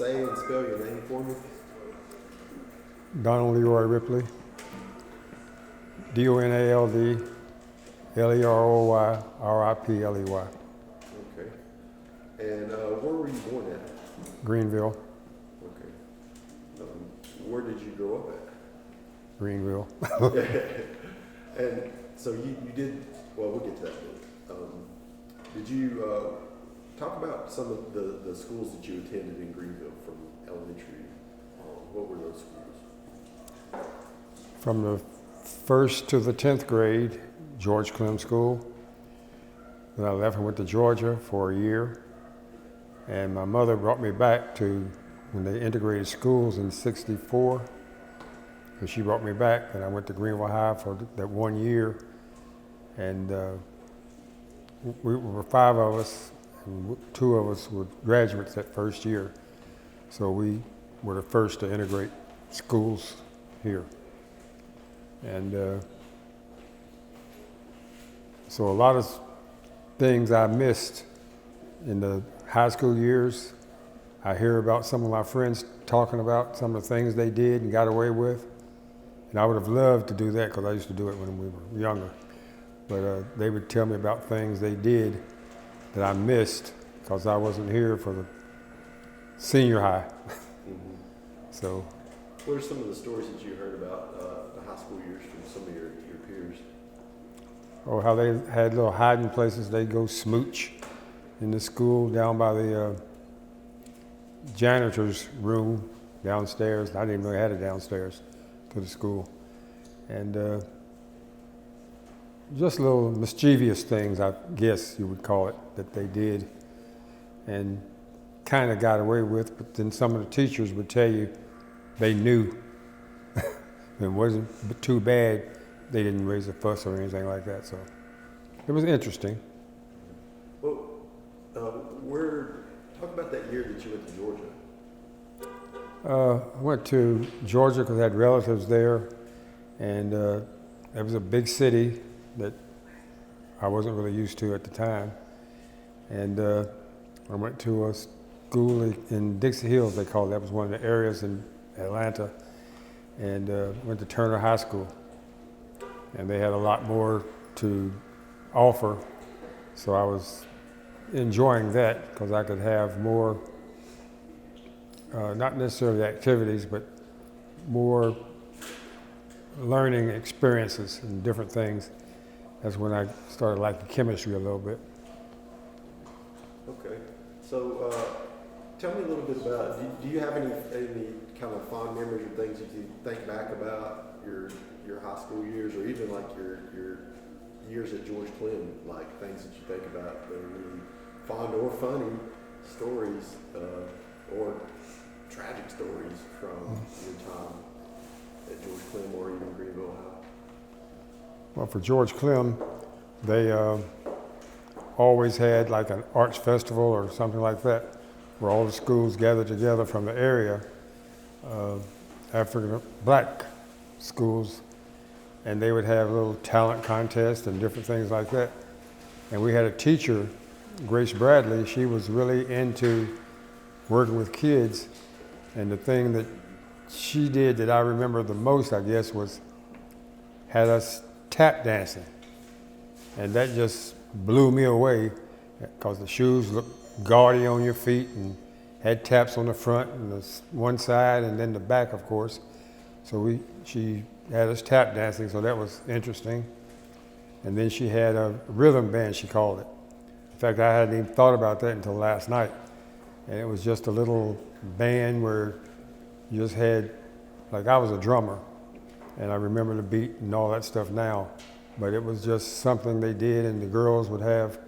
say and spell your name for me? Donald Leroy Ripley. DONALD LEROY RIPLEY. Okay. And where were you born at? Greeneville. Okay. Where did you grow up at? Greeneville. And so you did, well, we'll get to that later. Did you talk about some of the schools that you attended in Greeneville from elementary on? What were those schools? From the 1st to the 10th grade, George Clem School. Then I left and went to Georgia for a year. And my mother brought me back to when they integrated schools in '64. And she brought me back, and I went to Greeneville High for that 1 year. And we were 5 of us, and 2 of us were graduates that first year. So we were the first to integrate schools here. And so a lot of things I missed in the high school years. I hear about some of my friends talking about some of the things they did and got away with. And I would have loved to do that because I used to do it when we were younger. But they would tell me about things they did that I missed because I wasn't here for the senior high. Mm-hmm. So. What are some of the stories that you heard about the high school years from some of your peers? Oh, how they had little hiding places. They'd go smooch in the school down by the janitor's room downstairs. I didn't even know they had it downstairs to the school. And just little mischievous things, I guess you would call it, that they did and kind of got away with. But then some of the teachers would tell you they knew it wasn't too bad. They didn't raise a fuss or anything like that. So it was interesting. Well, talk about that year that you went to Georgia. I went to Georgia because I had relatives there, and it was a big city that I wasn't really used to at the time. And I went to a school in Dixie Hills, they called it. That was one of the areas in Atlanta, and went to Turner High School. And they had a lot more to offer, so I was enjoying that because I could have more, not necessarily activities, but more learning experiences and different things. That's when I started liking chemistry a little bit. Okay, so tell me a little bit about, do you have any kind of fond memories or things that you think back about your high school years, or even like your years at George Clem, like things that you think about that are really fond or funny stories, or tragic stories from your time at George Clem or even Greeneville High? Well, for George Clem, they always had like an arts festival or something like that, where all the schools gathered together from the area, African black schools, and they would have little talent contests and different things like that. And we had a teacher, Grace Bradley. She was really into working with kids, and the thing that she did that I remember the most, I guess, was had us tap dancing. And that just blew me away because the shoes looked gaudy on your feet and had taps on the front and the one side and then the back, of course. So she had us tap dancing, so that was interesting. And then she had a rhythm band, she called it. In fact, I hadn't even thought about that until last night. And it was just a little band where you just had, like I was a drummer, and I remember the beat and all that stuff now, but it was just something they did, and the girls would have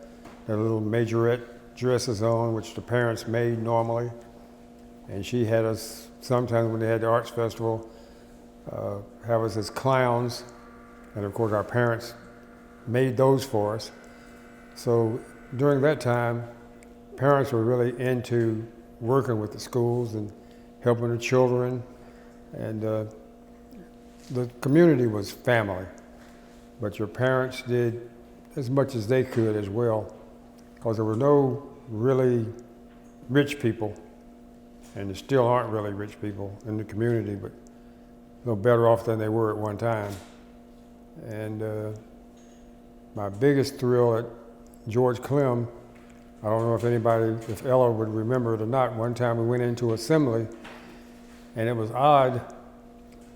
their little majorette dresses on, which the parents made normally. And she had us, sometimes when they had the arts festival, have us as clowns, and of course our parents made those for us. So during that time, parents were really into working with the schools and helping the children, and the community was family, but your parents did as much as they could as well, because there were no really rich people and there still aren't really rich people in the community, but a little better off than they were at one time. And my biggest thrill at George Clem, I don't know if Ella would remember it or not, one time we went into assembly, and it was odd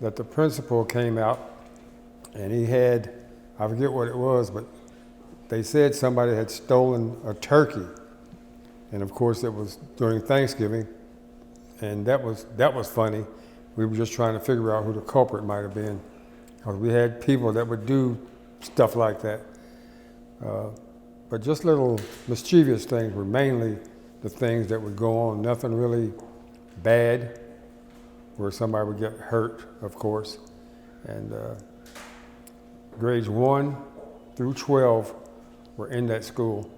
that the principal came out, and he had, I forget what it was, but they said somebody had stolen a turkey. And of course it was during Thanksgiving, and that was funny. We were just trying to figure out who the culprit might have been, because we had people that would do stuff like that. But just little mischievous things were mainly the things that would go on. Nothing really bad, where somebody would get hurt, of course. And grades 1 through 12 were in that school.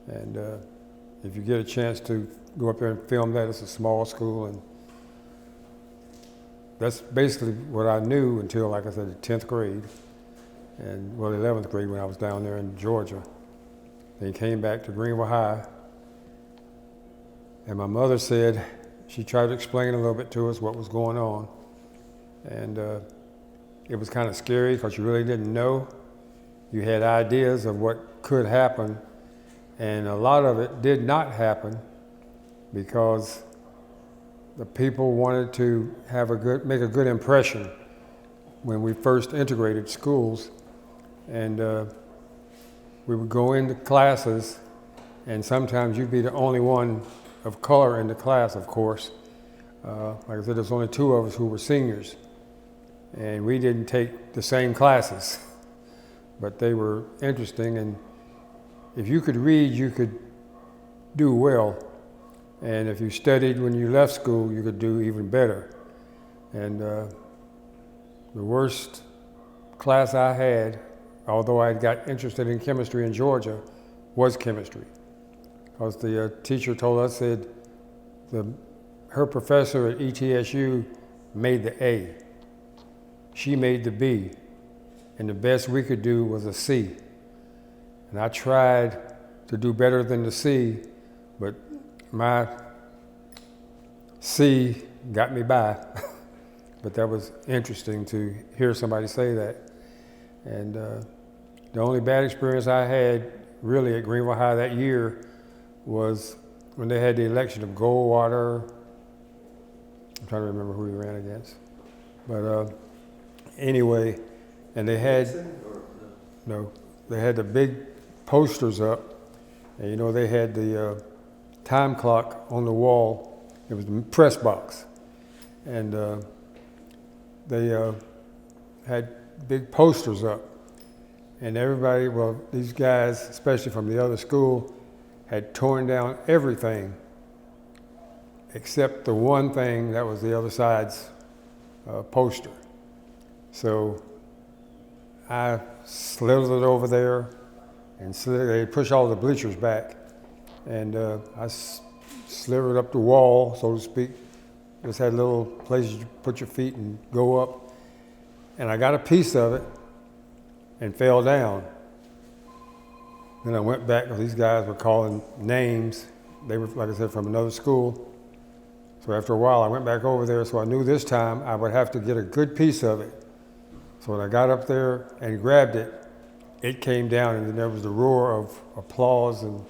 And if you get a chance to go up there and film that, it's a small school, and that's basically what I knew until, like I said, the 10th grade, and well, the 11th grade when I was down there in Georgia. Then came back to Greeneville High, and my mother said, she tried to explain a little bit to us what was going on, and it was kind of scary because you really didn't know. You had ideas of what could happen, and a lot of it did not happen because the people wanted to make a good impression when we first integrated schools. And we would go into classes, and sometimes you'd be the only one of color in the class, of course. Like I said, there's only 2 of us who were seniors, and we didn't take the same classes, but they were interesting. And if you could read, you could do well. And if you studied when you left school, you could do even better. And the worst class I had, although I got interested in chemistry in Georgia, was chemistry. Because the teacher told us that her professor at ETSU made the A. She made the B. And the best we could do was a C. And I tried to do better than the C, but my C got me by. But that was interesting to hear somebody say that. And the only bad experience I had really at Greeneville High that year was when they had the election of Goldwater. I'm trying to remember who he ran against. But anyway, and they had, no, they had the big posters up, and you know, they had the time clock on the wall. It was the press box. And they had big posters up. And everybody, well, these guys, especially from the other school, had torn down everything except the one thing that was the other side's poster. So I slithered over there, and they pushed all the bleachers back, and I slithered up the wall, so to speak. Just had little places you put your feet and go up, and I got a piece of it and fell down. Then I went back, because these guys were calling names. They were, like I said, from another school. So after a while, I went back over there, so I knew this time I would have to get a good piece of it. So when I got up there and grabbed it, it came down, and then there was the roar of applause and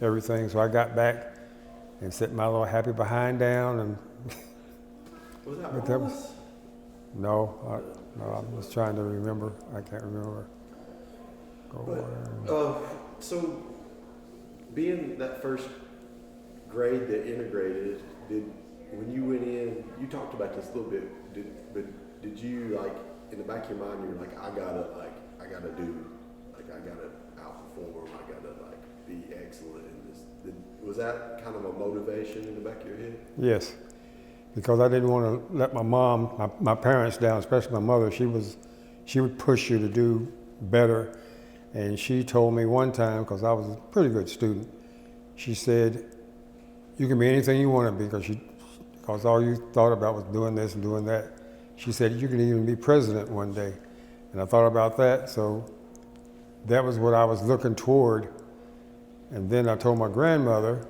everything. So I got back and set my little happy behind down. And was that Wallace? No, I was trying to remember. I can't remember. So being that first grade that integrated, when you went in, you talked about this a little bit, but did you, like, in the back of your mind, you were like, I gotta outperform, I gotta be excellent in this. Was that kind of a motivation in the back of your head? Yes, because I didn't want to let my mom, my parents down, especially my mother. She would push you to do better. And she told me one time, because I was a pretty good student, she said, you can be anything you want to be, because all you thought about was doing this and doing that. She said, you can even be president one day. And I thought about that, so that was what I was looking toward. And then I told my grandmother,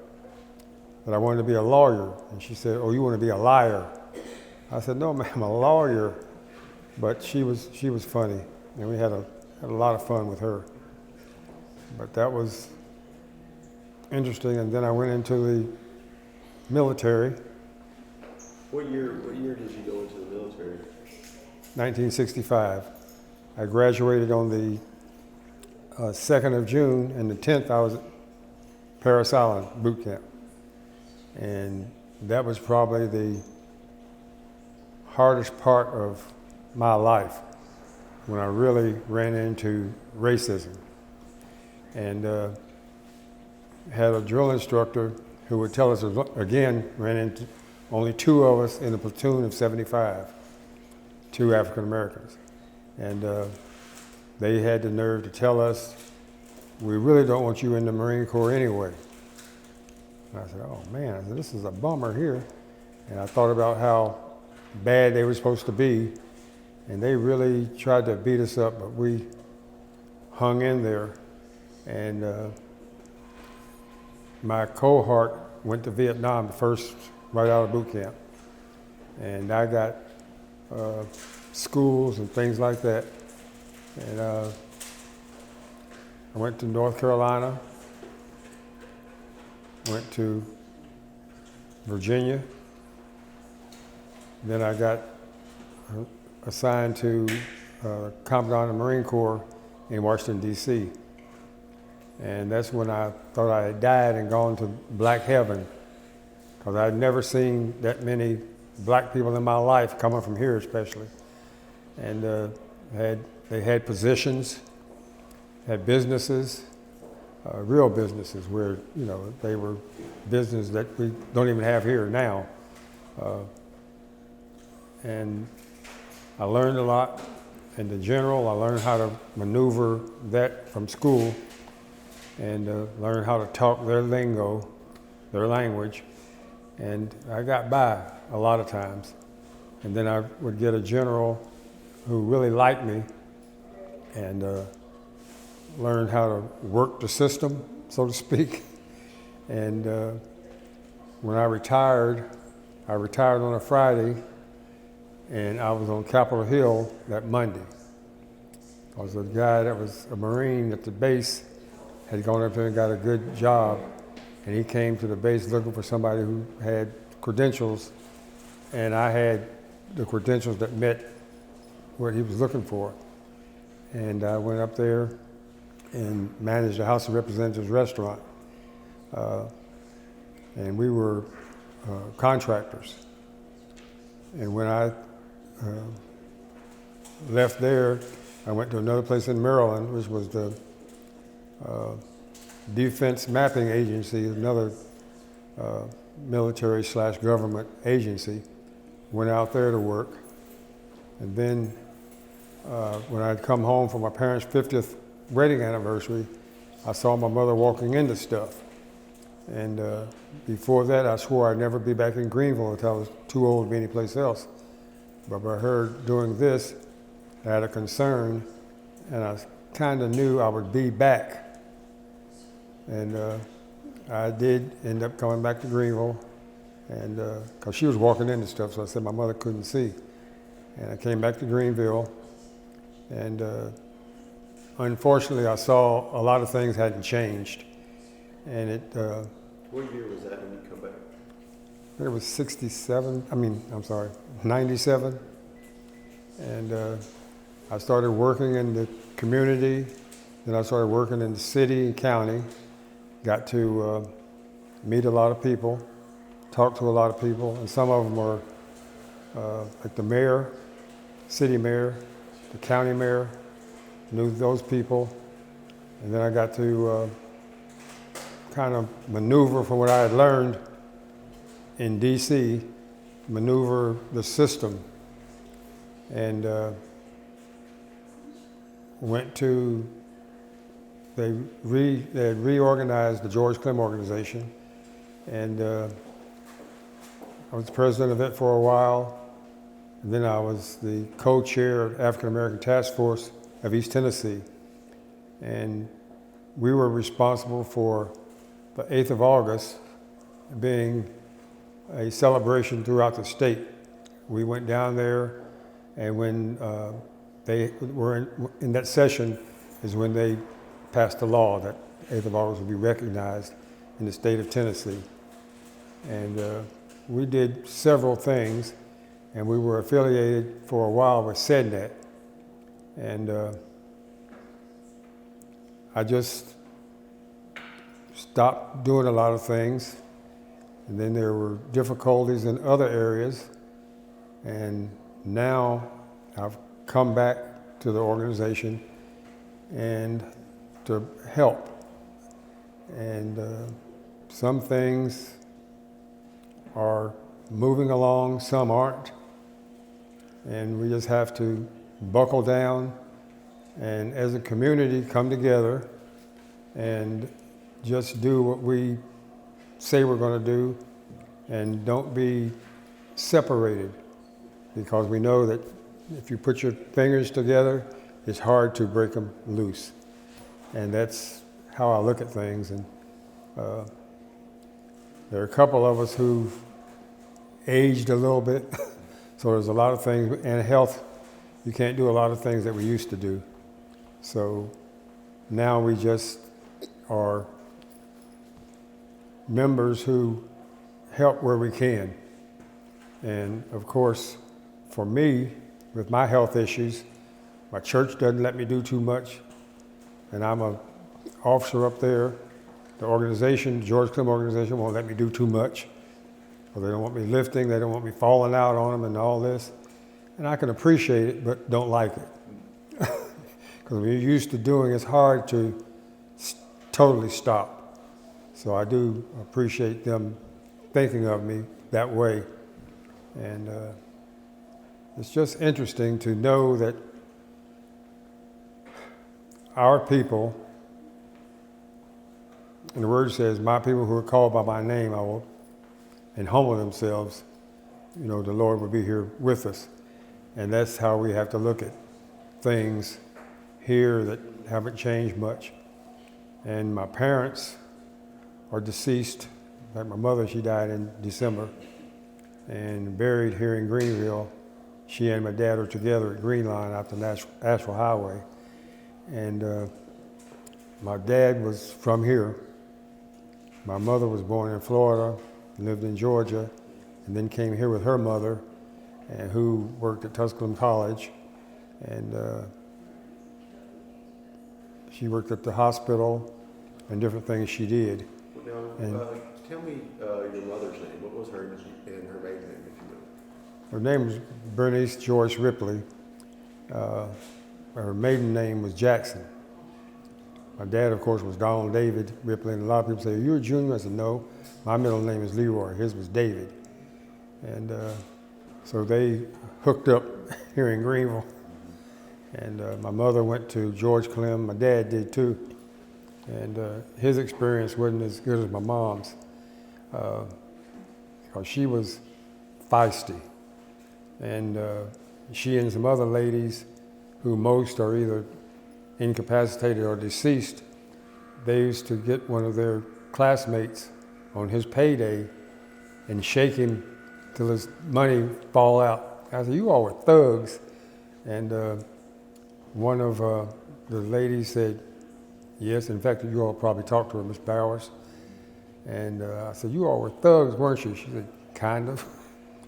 that I wanted to be a lawyer. And she said, "Oh, you want to be a liar?" I said, "No, ma'am, a lawyer." But she was funny, and we had a lot of fun with her. But that was interesting. And then I went into the military. What year did you go into the military? 1965. I graduated on the 2nd of June, and the 10th I was at Parris Island boot camp. And that was probably the hardest part of my life, when I really ran into racism. And had a drill instructor who would tell us, again, ran into only 2 of us in a platoon of 75, 2 African Americans. And they had the nerve to tell us, "We really don't want you in the Marine Corps anyway." And I said, "Oh man," I said, "this is a bummer here." And I thought about how bad they were supposed to be, and they really tried to beat us up, but we hung in there. And my cohort went to Vietnam first, right out of boot camp. And I got schools and things like that. And I went to North Carolina, went to Virginia. Then I got assigned to Commandant of the Marine Corps in Washington, D.C. And that's when I thought I had died and gone to black heaven, because I'd never seen that many black people in my life, coming from here especially. And they had positions, had businesses, real businesses where, you know, they were business that we don't even have here now. And I learned a lot. In the general, I learned how to maneuver that from school, and learn how to talk their lingo, their language. And I got by a lot of times. And then I would get a general who really liked me, and learned how to work the system, so to speak. And when I retired on a Friday, and I was on Capitol Hill that Monday. I was a guy that was a Marine at the base, had gone up there and got a good job, and he came to the base looking for somebody who had credentials, and I had the credentials that met what he was looking for. And I went up there and managed the House of Representatives restaurant. And we were contractors. And when I left there, I went to another place in Maryland, which was the Defense Mapping Agency, another military/government agency. Went out there to work. And then when I'd come home for my parents' 50th wedding anniversary, I saw my mother walking into stuff. And before that, I swore I'd never be back in Greeneville until I was too old to be anyplace else. But by her doing this, I had a concern, and I kind of knew I would be back. And I did end up coming back to Greeneville, and because she was walking into stuff, so I said my mother couldn't see. And I came back to Greeneville, and unfortunately, I saw a lot of things hadn't changed. And it. What year was that when you come back? It was 97. And I started working in the community. Then I started working in the city and county. Got to meet a lot of people, talk to a lot of people, and some of them were like the mayor, city mayor, the county mayor, knew those people. And then I got to kind of maneuver from what I had learned in DC, maneuver the system. And went to, they had reorganized the George Clem organization. And I was president of it for a while. And then I was the co-chair of the African American Task Force of East Tennessee. And we were responsible for the 8th of August being a celebration throughout the state. We went down there, and when they were in that session is when they passed the law that 8th of August would be recognized in the state of Tennessee. And we did several things, and we were affiliated for a while with SEDNET. And I just stopped doing a lot of things. And then there were difficulties in other areas. And now I've come back to the organization and to help. And some things are moving along, some aren't. And we just have to buckle down and as a community come together and just do what we say we're going to do and don't be separated, because we know that if you put your fingers together, it's hard to break them loose. And that's how I look at things. And there are a couple of us who've aged a little bit, so there's a lot of things, and health, you can't do a lot of things that we used to do. So now we just are members who help where we can. And of course, for me, with my health issues, my church doesn't let me do too much, and I'm an officer up there. The organization, George Clem organization, won't let me do too much. Well, they don't want me lifting, they don't want me falling out on them and all this. And I can appreciate it, but don't like it. Because when you're used to doing it, it's hard to totally stop. So I do appreciate them thinking of me that way. And it's just interesting to know that our people, and the word says, my people who are called by my name, I will, and humble themselves, you know, the Lord will be here with us. And that's how we have to look at things here that haven't changed much. And my parents are deceased. Like my mother, she died in December and buried here in Greeneville. She and my dad are together at Green Line out the Asheville Highway. And my dad was from here. My mother was born in Florida, lived in Georgia, and then came here with her mother, and who worked at Tusculum College. And she worked at the hospital and different things she did. Now, tell me your mother's name. What was her and her maiden name, if you know? Her name was Bernice Joyce Ripley. Her maiden name was Jackson. My dad, of course, was Donald David Ripley, and a lot of people say, "Are you a junior?" I said, "No, my middle name is Leroy. His was David." And so they hooked up here in Greeneville. And my mother went to George Clem. My dad did too. And his experience wasn't as good as my mom's, because she was feisty. And she and some other ladies, who most are either incapacitated or deceased, they used to get one of their classmates on his payday and shake him till his money fall out. I said, "You all were thugs." And one of the ladies said, "Yes, in fact, you all probably talked to her, Miss Bowers." And I said, "You all were thugs, weren't you?" She said, "Kind of."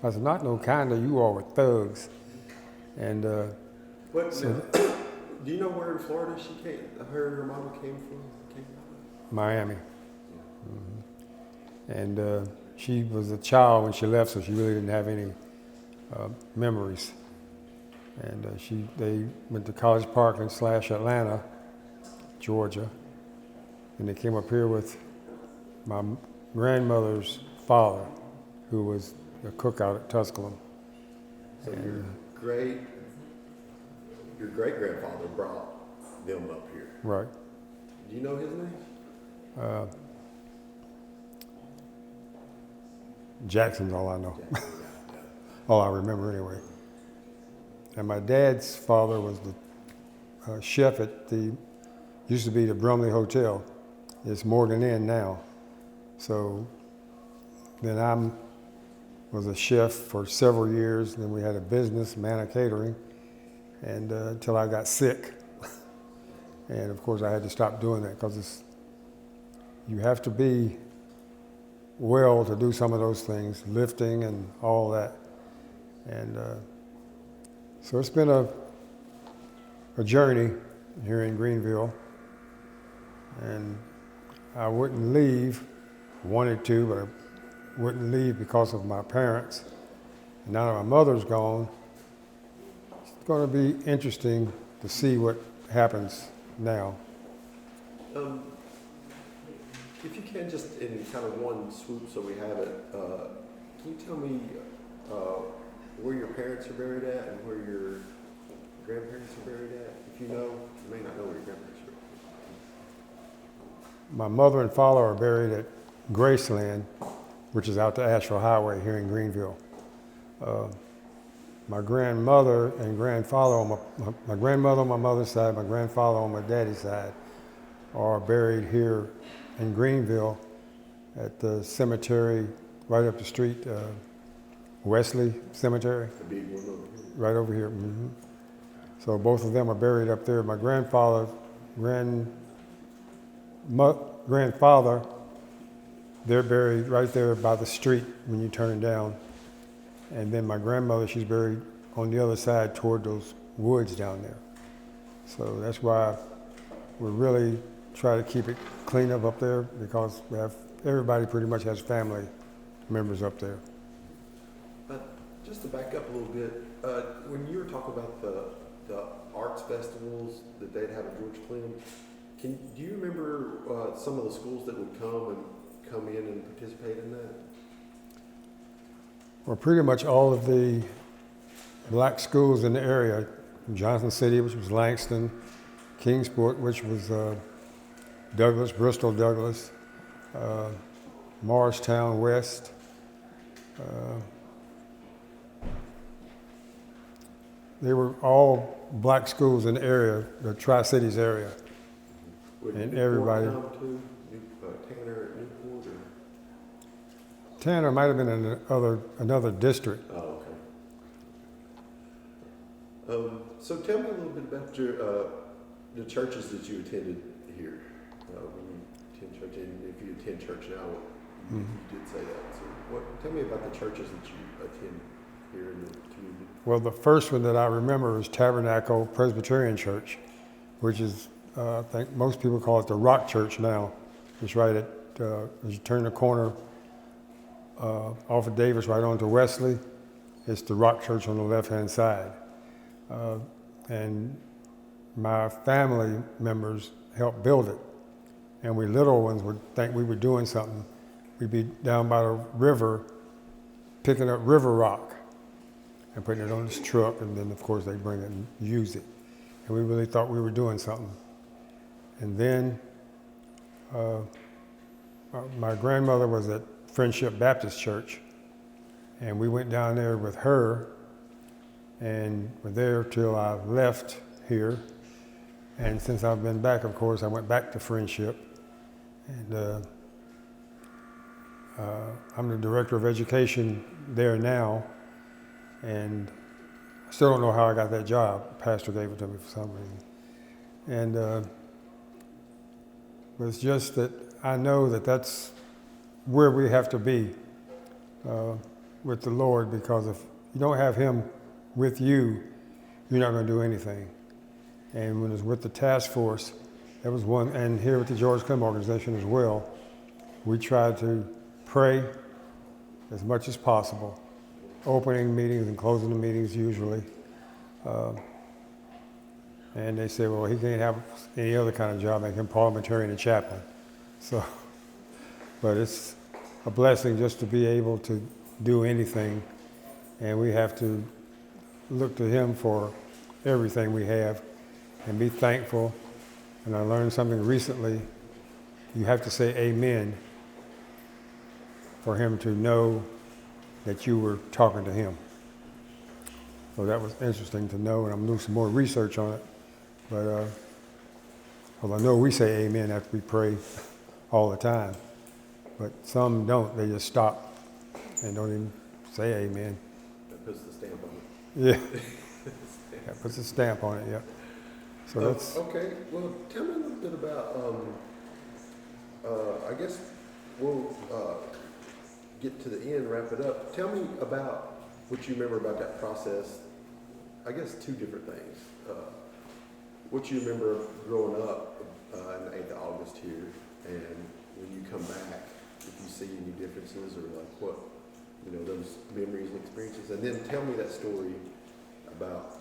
I said, "Not no kind of, you all were thugs." And do you know where in Florida her and her mama came from? Miami. Mm-hmm. And she was a child when she left, so she really didn't have any memories. And they went to College Park / Atlanta, Georgia. And they came up here with my grandmother's father, who was a cook out at Tusculum. So your great-grandfather brought them up here. Right. Do you know his name? Jackson's all I know. All I remember anyway. And my dad's father was the chef at used to be the Brumley Hotel. It's Morgan Inn now. So Then I was a chef for several years. Then we had a business, Manna Catering, and until I got sick. And of course I had to stop doing that because you have to be well to do some of those things, lifting and all that. And so it's been a journey here in Greeneville. And I wouldn't leave, wanted to, but I wouldn't leave because of my parents. And now that my mother's gone, it's going to be interesting to see what happens now. If you can, just in kind of one swoop so we have it, can you tell me where your parents are buried at and where your grandparents are buried at? If you know, you may not know where your grandparents are. My mother and father are buried at Graceland, which is out the Asheville Highway here in Greeneville. My grandmother and grandfather on my grandmother on my mother's side, my grandfather on my daddy's side are buried here in Greeneville at the cemetery right up the street, Wesley Cemetery. The big one over here. Right over here. Mm-hmm. So both of them are buried up there. My grandfather, they're buried right there by the street when you turn down. And then my grandmother, she's buried on the other side toward those woods down there. So that's why we really try to keep it clean up there because everybody pretty much has family members up there. Just to back up a little bit, when you were talking about the arts festivals that they'd have at George Clem, do you remember some of the schools that would come in and participate in that? Well, pretty much all of the black schools in the area, Johnson City, which was Langston, Kingsport, which was Douglas, Bristol Douglas, Morristown West, they were all black schools in the area, the Tri-Cities area. And everybody. Tanner at Newport, or? Tanner might have been in another district. Oh, okay. So tell me a little bit about the churches that you attended here. When you attend church, and if you attend church now, you did say that. So tell me about the churches that you attend here in the community. Well, the first one that I remember is Tabernacle Presbyterian Church, which is, I think most people call it the Rock Church now. It's right at, as you turn the corner off of Davis right onto Wesley, it's the Rock Church on the left-hand side. And my family members helped build it. And we little ones would think we were doing something. We'd be down by the river picking up river rock and putting it on this truck, and then of course they bring it and use it. And we really thought we were doing something. And then my grandmother was at Friendship Baptist Church, and we went down there with her and were there till I left here. And since I've been back, of course, I went back to Friendship. And I'm the director of education there now. And I still don't know how I got that job. The pastor gave it to me for some reason. And but it's just that I know that that's where we have to be with the Lord, because if you don't have Him with you, you're not going to do anything. And when it was with the task force, that was one, and here with the George Clem organization as well, we tried to pray as much as possible, opening meetings and closing the meetings usually. And they said, well, he can't have any other kind of job, make him parliamentarian and chaplain. So, but it's a blessing just to be able to do anything, and we have to look to Him for everything we have and be thankful. And I learned something recently. You have to say amen for Him to know that you were talking to Him. So that was interesting to know, and I'm doing some more research on it. But well, I know we say amen after we pray all the time, but some don't. They just stop and don't even say amen. That puts the stamp on it. Yeah, that puts a stamp on it, yeah. So that's... Okay, well, tell me a little bit about, I guess we'll get to the end, wrap it up. Tell me about what you remember about that process. I guess two different things. What you remember growing up in the 8th of August here, and when you come back, if you see any differences or like what, those memories and experiences. And then tell me that story about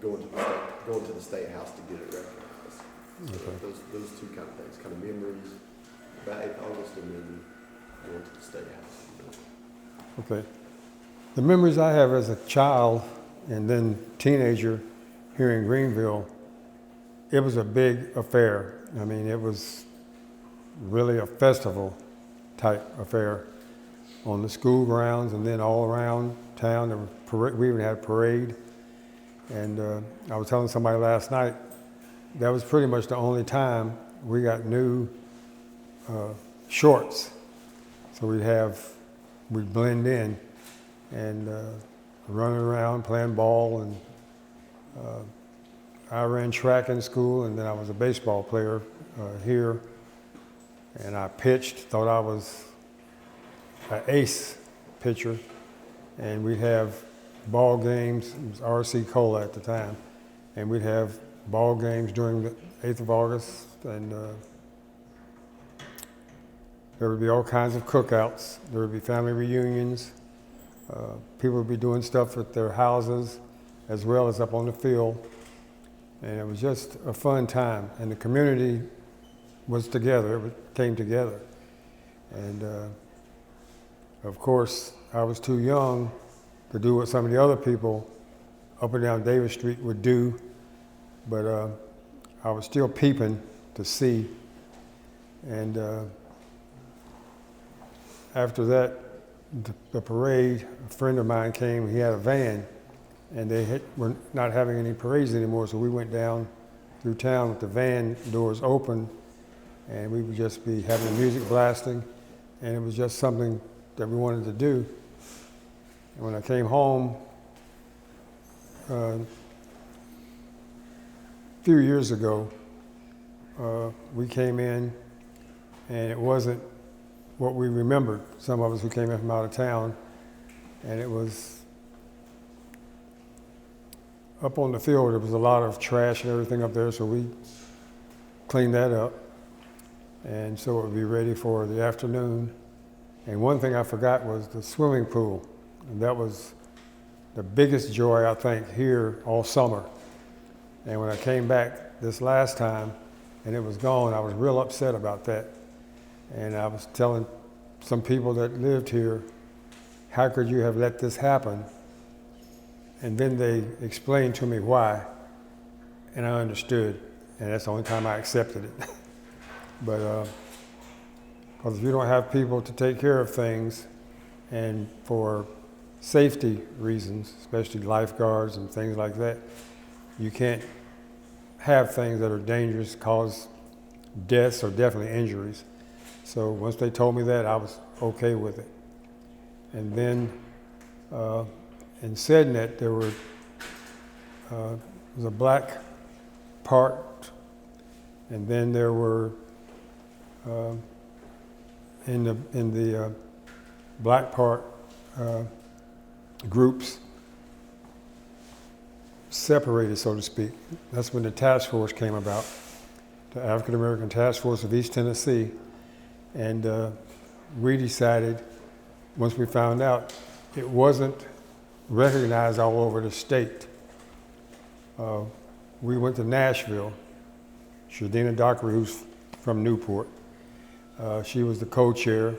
going to the State House to get it recognized. Okay. So those two kind of things, kind of memories about 8th of August and then going to the State House. Okay. The memories I have as a child and then teenager here in Greeneville, it was a big affair. I mean, it was really a festival type affair on the school grounds and then all around town. There was we even had a parade. And I was telling somebody last night, that was pretty much the only time we got new shorts. So we'd blend in and running around playing ball. And I ran track in school, and then I was a baseball player here. And I pitched, thought I was an ace pitcher. And we'd have ball games. It was R.C. Cola at the time. And we'd have ball games during the 8th of August. And there would be all kinds of cookouts. There would be family reunions. People would be doing stuff at their houses as well as up on the field. And it was just a fun time. And the community was together. It came together. And of course, I was too young to do what some of the other people up and down Davis Street would do. But I was still peeping to see. And after that, the parade, a friend of mine came, he had a van, and they were not having any parades anymore, so we went down through town with the van doors open, and we would just be having the music blasting, and it was just something that we wanted to do. And when I came home a few years ago, we came in, and it wasn't what we remembered, some of us who came in from out of town, and it was up on the field. There was a lot of trash and everything up there, so we cleaned that up, and so it would be ready for the afternoon. And one thing I forgot was the swimming pool, and that was the biggest joy, I think, here all summer. And when I came back this last time and it was gone, I was real upset about that. And I was telling some people that lived here, how could you have let this happen? And then they explained to me why, and I understood, and that's the only time I accepted it. But because if you don't have people to take care of things, and for safety reasons, especially lifeguards and things like that, you can't have things that are dangerous, cause deaths or definitely injuries. So once they told me that, I was okay with it. And then in saying that, there was a black part, and then there were in the black part groups separated, so to speak. That's when the task force came about, the African American Task Force of East Tennessee. And we decided, once we found out, it wasn't recognized all over the state. We went to Nashville. Shadina Dockery, who's from Newport, she was the co-chair,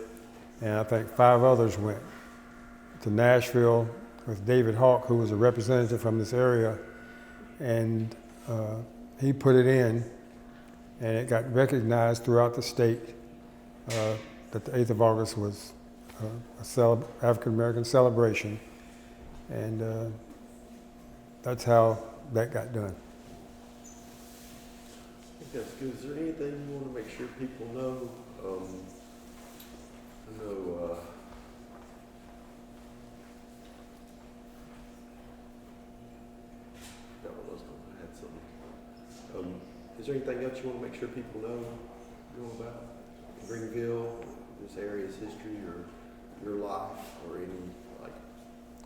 and I think 5 others went to Nashville with David Hawk, who was a representative from this area, and he put it in, and it got recognized throughout the state. That the 8th of August was a African-American celebration, and that's how that got done. I think that's good. Is there anything you want to make sure people know? I know there anything else you want to make sure people know about Greeneville, this area's history, or your life, or any like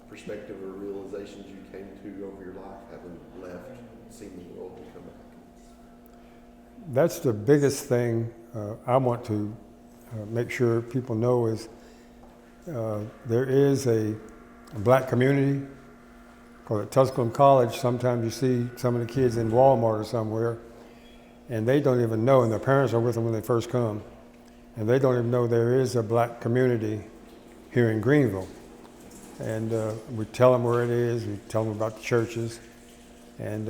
perspective or realizations you came to over your life, having left, seen the world, and come back? That's the biggest thing I want to make sure people know is there is a black community called Tusculum College. Sometimes you see some of the kids in Walmart or somewhere, and they don't even know, and their parents are with them when they first come, and they don't even know there is a black community here in Greeneville. And we tell them where it is, we tell them about the churches, and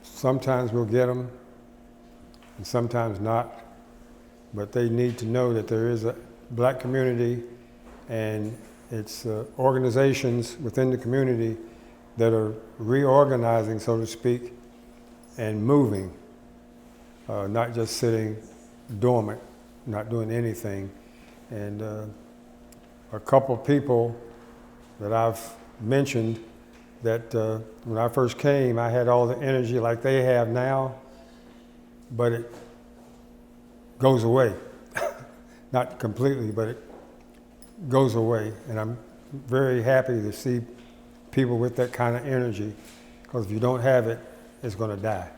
sometimes we'll get them, and sometimes not. But they need to know that there is a black community, and it's organizations within the community that are reorganizing, so to speak, and moving, not just sitting dormant, not doing anything. And a couple people that I've mentioned that when I first came, I had all the energy like they have now, but it goes away. Not completely, but it goes away. And I'm very happy to see people with that kind of energy, because if you don't have it, it's going to die.